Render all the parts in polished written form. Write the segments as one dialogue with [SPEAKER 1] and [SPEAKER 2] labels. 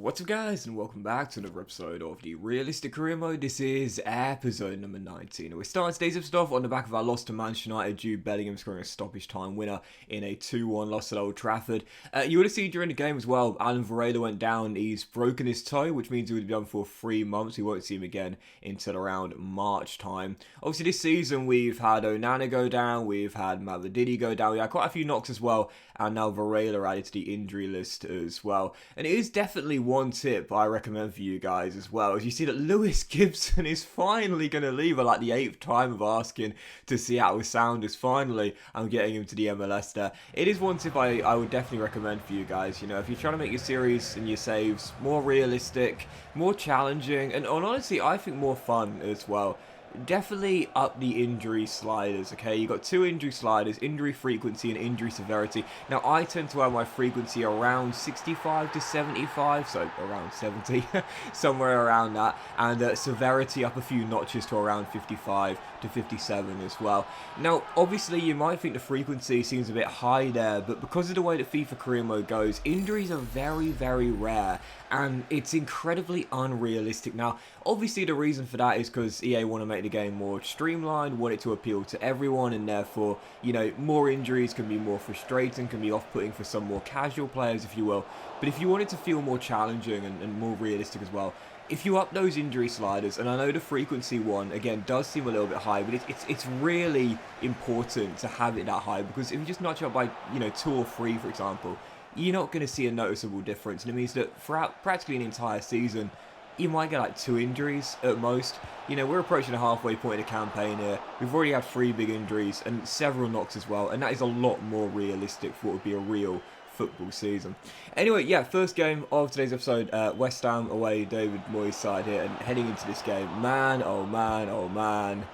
[SPEAKER 1] What's up guys, and welcome back to another episode of the Realistic Career Mode. This is episode number 19. We're starting today's episode off on the back of our loss to Manchester United. Jude Bellingham scoring a stoppage time winner in a 2-1 loss at Old Trafford. You would have seen during the game as well, Alan Varela went down. He's broken his toe, which means he would be done for 3 months. We won't see him again until around March time. Obviously this season we've had Onana go down, we've had Mavididi go down, we had quite a few knocks as well, and now Varela added to the injury list as well. And it is definitely one tip I recommend for you guys as well, as you see that Lewis Gibson is finally going to leave at like the 8th time of asking to Seattle Sounders. Finally, I'm getting him to the MLS there. It is one tip I would definitely recommend for you guys. You know, if you're trying to make your series and your saves more realistic, more challenging, and honestly, I think more fun as well, definitely up the injury sliders, okay? You got 2 injury sliders, injury frequency and injury severity. Now, I tend to have my frequency around 65 to 75, so around 70, somewhere around that, and severity up a few notches to around 55 to 57 as well. Now, obviously, you might think the frequency seems a bit high there, but because of the way that FIFA Career Mode goes, injuries are very, very rare, and it's incredibly unrealistic. Now, obviously, the reason for that is because EA want to make the game more streamlined, want it to appeal to everyone, and therefore, you know, more injuries can be more frustrating, can be off-putting for some more casual players, if you will. But if you want it to feel more challenging and more realistic as well, if you up those injury sliders, and I know the frequency one, again, does seem a little bit high, but it's really important to have it that high, because if you just notch up by, you know, 2 or 3, for example, you're not going to see a noticeable difference. And it means that throughout practically an entire season, you might get like 2 injuries at most. You know, we're approaching the halfway point of the campaign here. We've already had 3 big injuries and several knocks as well, and that is a lot more realistic for what would be a real football season. Anyway, yeah, first game of today's episode, West Ham away, David Moyes' side here, and heading into this game, man, oh man, oh man,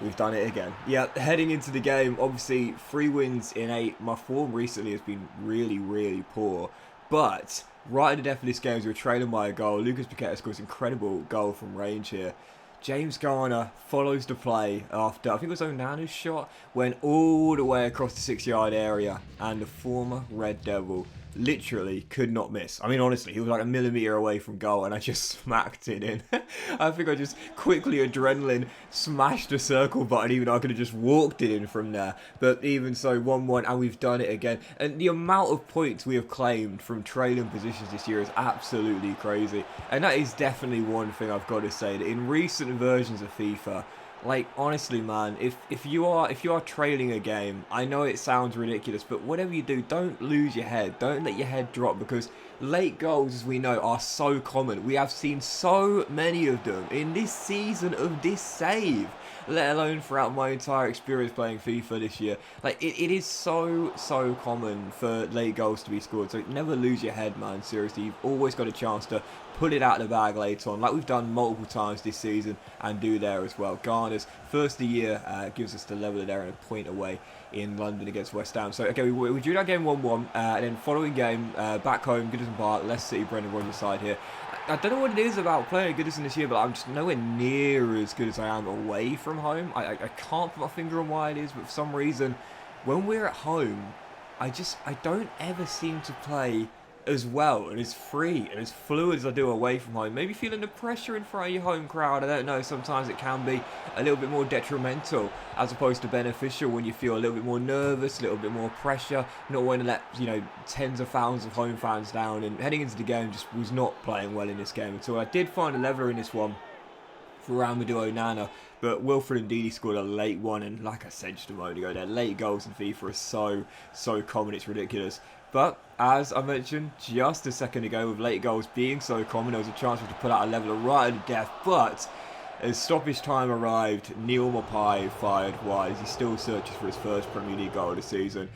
[SPEAKER 1] we've done it again. Yeah, heading into the game, obviously 3 wins in 8. My form recently has been really, really poor, but right at the death of this game, as we were trailing by a goal, Lucas Paqueta scores an incredible goal from range here. James Garner follows the play after, I think it was Onana's shot, went all the way across the 6-yard area, and the former Red Devil literally could not miss. I mean, honestly, he was like a millimetre away from goal, and I just smacked it in. I think I just quickly adrenaline smashed the circle button, even though I could have just walked it in from there. But even so, 1-1, and we've done it again. And the amount of points we have claimed from trailing positions this year is absolutely crazy. And that is definitely one thing I've got to say, that in recent versions of FIFA, like, honestly, man, if you are trailing a game, I know it sounds ridiculous, but whatever you do, don't lose your head. Don't let your head drop, because late goals, as we know, are so common. We have seen so many of them in this season of this save, let alone throughout my entire experience playing FIFA this year. Like, it is so common for late goals to be scored, so never lose your head, man. Seriously, you've always got a chance to pull it out of the bag later on, like we've done multiple times this season, and do there as well. Garner's first of the year gives us the leveler there and a point away in London against West Ham. So, okay, we drew that game 1-1, and then following game, back home, Goodison Park, Leicester City, Brendan Rodgers' side here. I don't know what it is about playing at Goodison this year, but I'm just nowhere near as good as I am away from home. I can't put my finger on why it is, but for some reason, when we're at home, I don't ever seem to play as well and as free and as fluid as I do away from home. Maybe feeling the pressure in front of your home crowd, I don't know, sometimes it can be a little bit more detrimental as opposed to beneficial when you feel a little bit more nervous, a little bit more pressure, not wanting to let, you know, tens of thousands of home fans down. And heading into the game, just was not playing well in this game at all. I did find a leveler in this one for Amadou Onana, but Wilfred Ndidi scored a late one, and like I said just a moment ago, their late goals in FIFA are so common, it's ridiculous. But as I mentioned just a second ago, with late goals being so common, there was a chance to put out a leveler right at the death. But as stoppage time arrived, Neal Maupay fired wide as he still searches for his first Premier League goal of the season.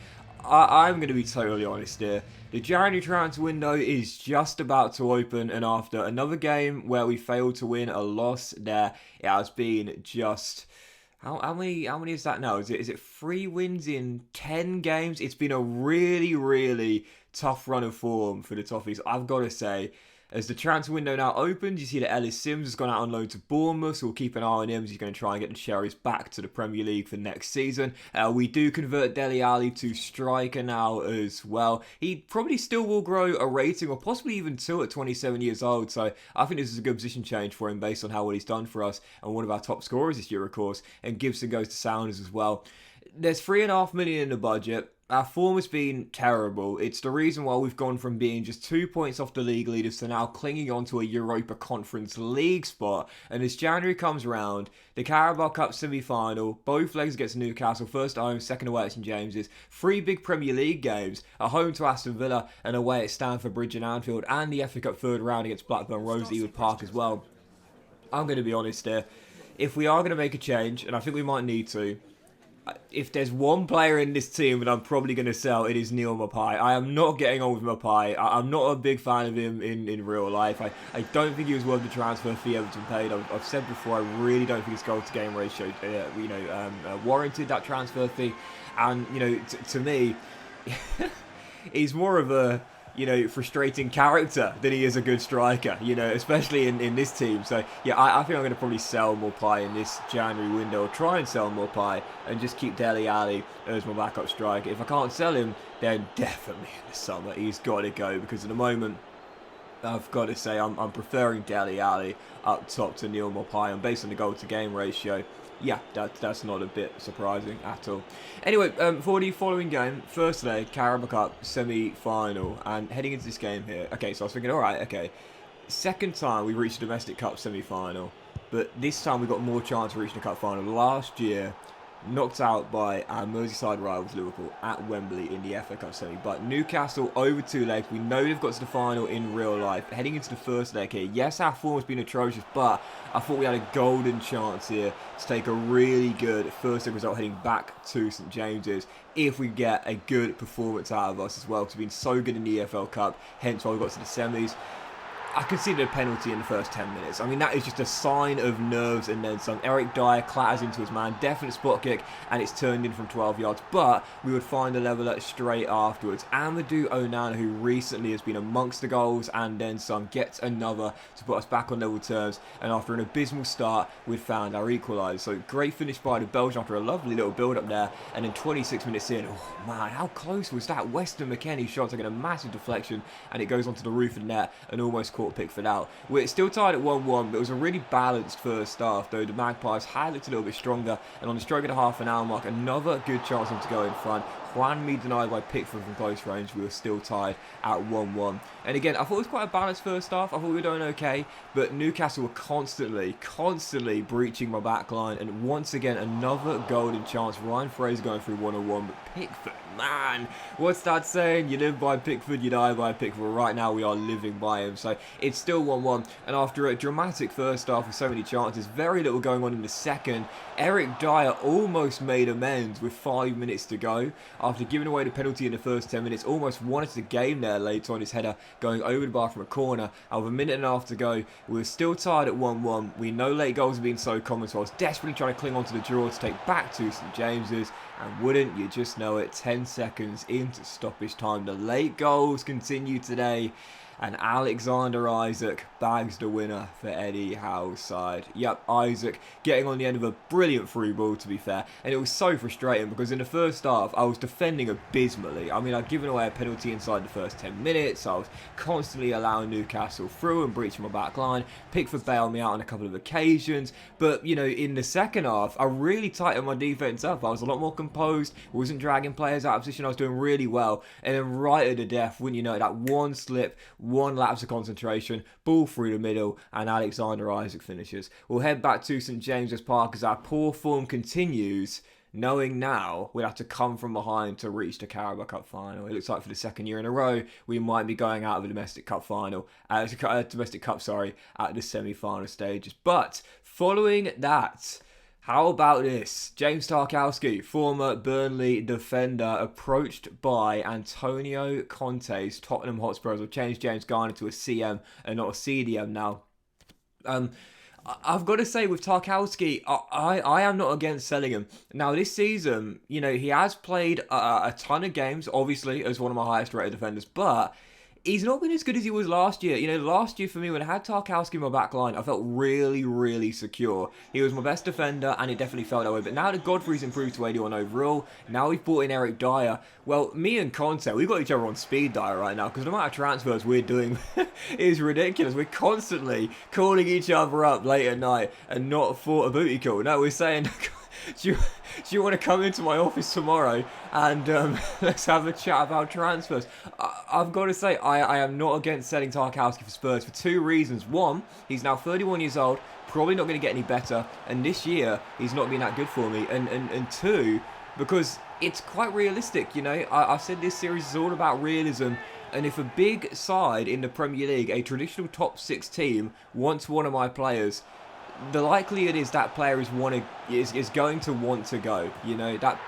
[SPEAKER 1] I'm going to be totally honest here. The January transfer window is just about to open, and after another game where we failed to win, a loss there, it has been just... How many is that now? Is it 3 wins in 10 games? It's been a really tough run of form for the Toffees, I've got to say. As the transfer window now opens, you see that Ellis Sims has gone out on loan to Bournemouth, so we'll keep an eye on him as he's going to try and get the Cherries back to the Premier League for next season. We do convert Dele Alli to striker now as well. He probably still will grow a rating, or possibly even two at 27 years old, so I think this is a good position change for him based on how well he's done for us, and one of our top scorers this year, of course, and Gibson goes to Sounders as well. There's £3.5 million in the budget. Our form has been terrible. It's the reason why we've gone from being just 2 points off the league leaders to now clinging on to a Europa Conference League spot. And as January comes round, the Carabao Cup semi-final, both legs against Newcastle, first at home, second away at St James's, 3 big Premier League games, at home to Aston Villa and away at Stamford Bridge and Anfield, and the FA Cup third round against Blackburn Rovers at Ewood Park as well. I'm going to be honest here. If we are going to make a change, and I think we might need to, if there's one player in this team that I'm probably going to sell, it is Neal Maupay. I am not getting on with Maupay. I'm not a big fan of him in real life. I don't think he was worth the transfer fee Everton paid. I've said before, I really don't think his goal-to-game ratio warranted that transfer fee. And, to me, he's more of a frustrating character than he is a good striker, especially in this team. So, yeah, I think I'm going to probably sell Maupay in this January window, or try and sell Maupay and just keep Dele Alli as my backup striker. If I can't sell him, then definitely in the summer he's got to go, because at the moment, I've got to say, I'm preferring Dele Alli up top to Neal Maupay, and based on the goal-to-game ratio, yeah, that's not a bit surprising at all. Anyway, for the following game, first leg, Carabao Cup semi-final, and heading into this game here, okay, so I was thinking, alright, okay, second time we reached the domestic cup semi-final, but this time we got more chance of reaching the cup final. Last year, knocked out by our Merseyside rivals Liverpool at Wembley in the FA Cup semi. But Newcastle over 2 legs. We know they've got to the final in real life. Heading into the first leg here, yes, our form has been atrocious, but I thought we had a golden chance here to take a really good first leg result heading back to St James's if we get a good performance out of us as well, because we've been so good in the EFL Cup, hence why we got to the semis. I conceded a penalty in the first 10 minutes. I mean, that is just a sign of nerves and then some. Eric Dyer clatters into his man, definite spot kick, and it's turned in from 12 yards. But we would find a leveller straight afterwards. Amadou Onana, who recently has been amongst the goals and then some, gets another to put us back on level terms. And after an abysmal start, we'd found our equaliser. So great finish by the Belgian after a lovely little build-up there. And then 26 minutes in, oh man, how close was that? Weston McKennie's shot taking a massive deflection, and it goes onto the roof of the net and almost caught Pickford out. We're still tied at 1-1, but it was a really balanced first half, though the Magpies had looked a little bit stronger, and on the stroke of the half an hour mark, another good chance for them to go in front. Juan Me denied by Pickford from close range. We were still tied at 1-1. And again, I thought it was quite a balanced first half. I thought we were doing okay, but Newcastle were constantly breaching my back line, and once again, another golden chance. Ryan Fraser going through 1-on-1, but Pickford, man, what's that saying? You live by Pickford, you die by Pickford. Right now, we are living by him. So it's still 1-1, and after a dramatic first half with so many chances, very little going on in the second, Eric Dyer almost made amends with 5 minutes to go. After giving away the penalty in the first 10 minutes, almost won us the game there later on, his header going over the bar from a corner. Out of a minute and a half to go, we were still tied at 1-1. We know late goals have been so common, so I was desperately trying to cling on to the draw to take back to St James's, and wouldn't you just know it, 10 seconds into stoppage time, the late goals continue today, and Alexander Isak bags the winner for Eddie Howe's side. Yep, Isak getting on the end of a brilliant through ball, to be fair. And it was so frustrating because in the first half, I was defending abysmally. I mean, I'd given away a penalty inside the first 10 minutes. I was constantly allowing Newcastle through and breaching my back line. Pickford bailed me out on a couple of occasions. But, in the second half, I really tightened my defence up. I was a lot more composed. Wasn't dragging players out of position. I was doing really well. And then right at the death, wouldn't you know, that one slip, one lapse of concentration, ball through the middle, and Alexander Isak finishes. We'll head back to St James's Park as our poor form continues, knowing now we'll have to come from behind to reach the Carabao Cup final. It looks like for the second year in a row, we might be going out of a domestic cup final, at the semi-final stages. But following that, how about this? James Tarkowski, former Burnley defender, approached by Antonio Conte's Tottenham Hotspurs. Will change James Garner to a CM and not a CDM now. I've got to say with Tarkowski, I am not against selling him. Now this season, he has played a ton of games, obviously, as one of my highest rated defenders, but he's not been as good as he was last year. You know, last year for me, when I had Tarkowski in my back line, I felt really, really secure. He was my best defender, and it definitely felt that way. But now that Godfrey's improved to 81 overall, now we've brought in Eric Dyer. Well, me and Conte, we've got each other on speed dial right now, because the amount of transfers we're doing is ridiculous. We're constantly calling each other up late at night and not for a booty call. No, we're saying... Do you want to come into my office tomorrow and let's have a chat about transfers? I've got to say, I am not against selling Tarkowski for Spurs for two reasons. One, he's now 31 years old, probably not going to get any better, and this year he's not been that good for me. And two, because it's quite realistic, you know. I've said this series is all about realism. And if a big side in the Premier League, a traditional top 6 team, wants one of my players, the likelihood is that player is going to want to go. You know, that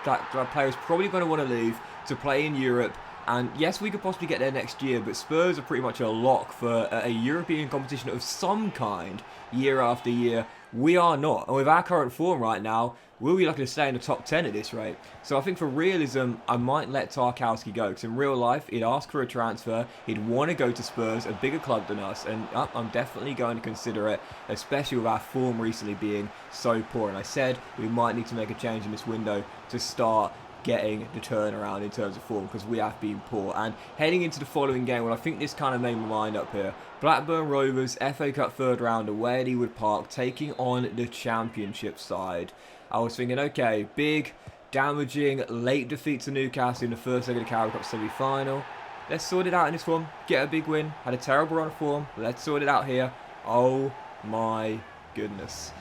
[SPEAKER 1] player is probably going to want to leave to play in Europe. And yes, we could possibly get there next year, but Spurs are pretty much a lock for a European competition of some kind year after year. We are not. And with our current form right now, we'll be lucky to stay in the top 10 at this rate. So I think for realism, I might let Tarkowski go. Because in real life, he'd ask for a transfer. He'd want to go to Spurs, a bigger club than us. And I'm definitely going to consider it, especially with our form recently being so poor. And I said we might need to make a change in this window to start getting the turnaround in terms of form, because we have been poor. And heading into the following game, well, I think this kind of made my mind up here. Blackburn Rovers, FA Cup third round away at Ewood Park, taking on the Championship side. I was thinking, okay, big, damaging, late defeat to Newcastle in the first leg of the Carabao Cup semi-final. Let's sort it out in this one. Get a big win. Had a terrible run of form. Let's sort it out here. Oh my goodness.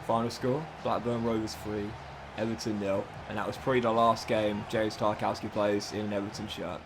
[SPEAKER 1] Final score, Blackburn Rovers 3. Everton 0, and that was probably the last game James Tarkowski plays in an Everton shirt.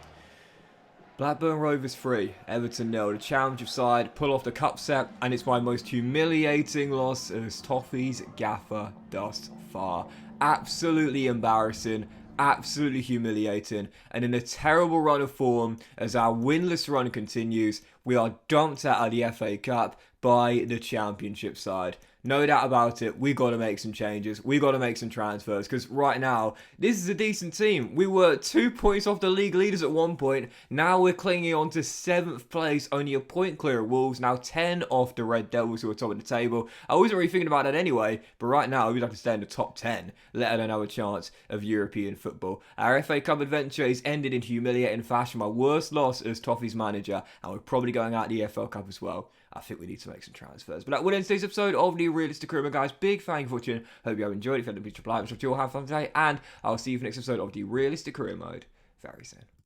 [SPEAKER 1] Blackburn Rovers 3, Everton 0. The Championship side pull off the cup set, and it's my most humiliating loss as Toffee's gaffer thus far. Absolutely embarrassing, absolutely humiliating, and in a terrible run of form as our winless run continues, we are dumped out of the FA Cup by the Championship side. No doubt about it, we got to make some changes. We got to make some transfers, because right now, this is a decent team. We were 2 points off the league leaders at one point. Now we're clinging on to 7th place, only a point clear of Wolves. Now 10 off the Red Devils, who are top of the table. I wasn't really thinking about that anyway, but right now, we'd like to stay in the top 10, let alone have a chance of European football. Our FA Cup adventure is ended in humiliating fashion. My worst loss as Toffee's manager, and we're probably going out the EFL Cup as well. I think we need to make some transfers. But that will end today's episode of the Realistic Career Mode, guys. Big thank you for watching. Hope you have enjoyed. If you had a picture, like, and you all have fun today. And I'll see you for the next episode of the Realistic Career Mode very soon.